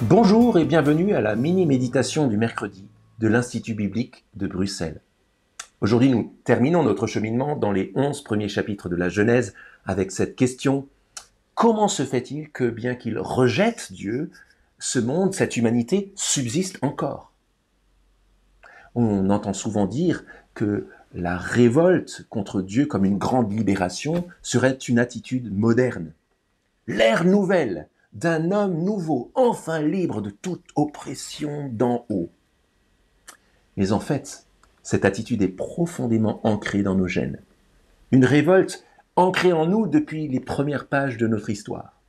Bonjour et bienvenue à la mini-méditation du mercredi de l'Institut biblique de Bruxelles. Aujourd'hui, nous terminons notre cheminement dans les 11 premiers chapitres de la Genèse avec cette question: comment se fait-il que, bien qu'il rejette Dieu, ce monde, cette humanité, subsiste encore? On entend souvent dire que la révolte contre Dieu comme une grande libération serait une attitude moderne. L'ère nouvelle d'un homme nouveau, enfin libre de toute oppression d'en haut. Mais en fait, cette attitude est profondément ancrée dans nos gènes. Une révolte ancrée en nous depuis les premières pages de notre histoire.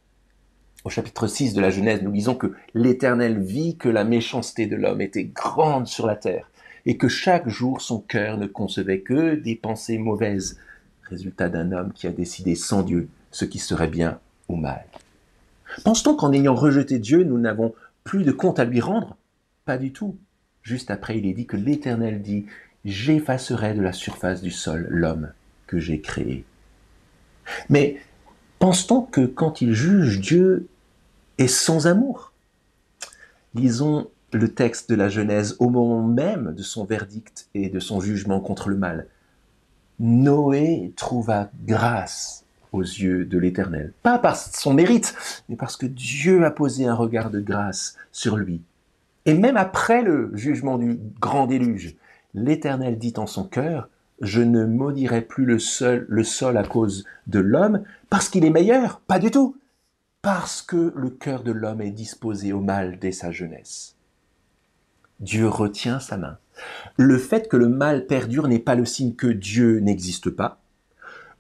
Au chapitre 6 de la Genèse, nous lisons que l'Éternel vit que la méchanceté de l'homme était grande sur la terre et que chaque jour son cœur ne concevait que des pensées mauvaises, résultat d'un homme qui a décidé sans Dieu ce qui serait bien ou mal. Pense-t-on qu'en ayant rejeté Dieu, nous n'avons plus de compte à lui rendre? Pas du tout. Juste après, il est dit que l'Éternel dit « J'effacerai de la surface du sol l'homme que j'ai créé ». Mais pense-t-on que quand il juge, Dieu est sans amour? Lisons le texte de la Genèse au moment même de son verdict et de son jugement contre le mal. Noé trouva grâce aux yeux de l'Éternel. Pas par son mérite, mais parce que Dieu a posé un regard de grâce sur lui. Et même après le jugement du grand déluge, l'Éternel dit en son cœur: je ne maudirai plus le sol à cause de l'homme, parce qu'il est meilleur, pas du tout, parce que le cœur de l'homme est disposé au mal dès sa jeunesse. Dieu retient sa main. Le fait que le mal perdure n'est pas le signe que Dieu n'existe pas,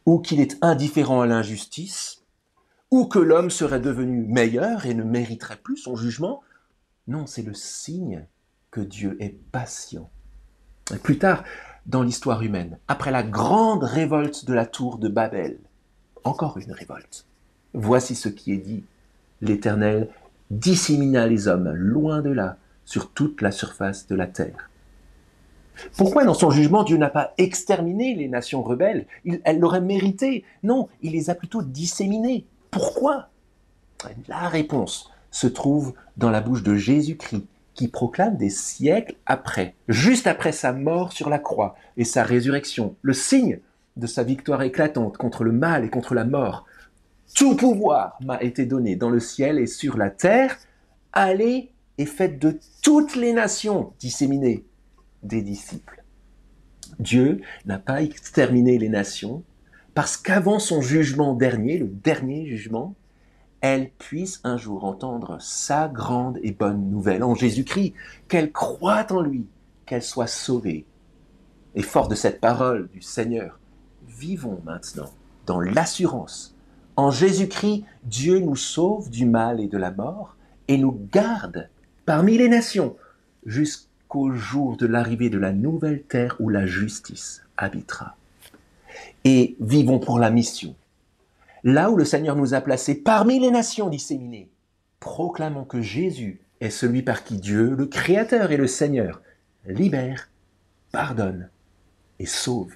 ou qu'il est indifférent à l'injustice, ou que l'homme serait devenu meilleur et ne mériterait plus son jugement. Non, c'est le signe que Dieu est patient. Et plus tard, dans l'histoire humaine, après la grande révolte de la tour de Babel, encore une révolte, voici ce qui est dit: l'Éternel dissémina les hommes loin de là, sur toute la surface de la terre. Pourquoi dans son jugement Dieu n'a pas exterminé les nations rebelles? Elles l'auraient mérité. Non, il les a plutôt disséminées. Pourquoi? La réponse se trouve dans la bouche de Jésus-Christ, qui proclame des siècles après, juste après sa mort sur la croix et sa résurrection, le signe de sa victoire éclatante contre le mal et contre la mort. Tout pouvoir m'a été donné dans le ciel et sur la terre. Allez et faites de toutes les nations disséminées des disciples. Dieu n'a pas exterminé les nations parce qu'avant son jugement dernier, le dernier jugement, elles puissent un jour entendre sa grande et bonne nouvelle en Jésus-Christ, qu'elles croient en lui, qu'elles soient sauvées. Et fort de cette parole du Seigneur, vivons maintenant dans l'assurance. En Jésus-Christ, Dieu nous sauve du mal et de la mort et nous garde parmi les nations jusqu'au jour de l'arrivée de la nouvelle terre où la justice habitera. Et vivons pour la mission. Là où le Seigneur nous a placés parmi les nations disséminées, proclamons que Jésus est celui par qui Dieu, le Créateur et le Seigneur, libère, pardonne et sauve.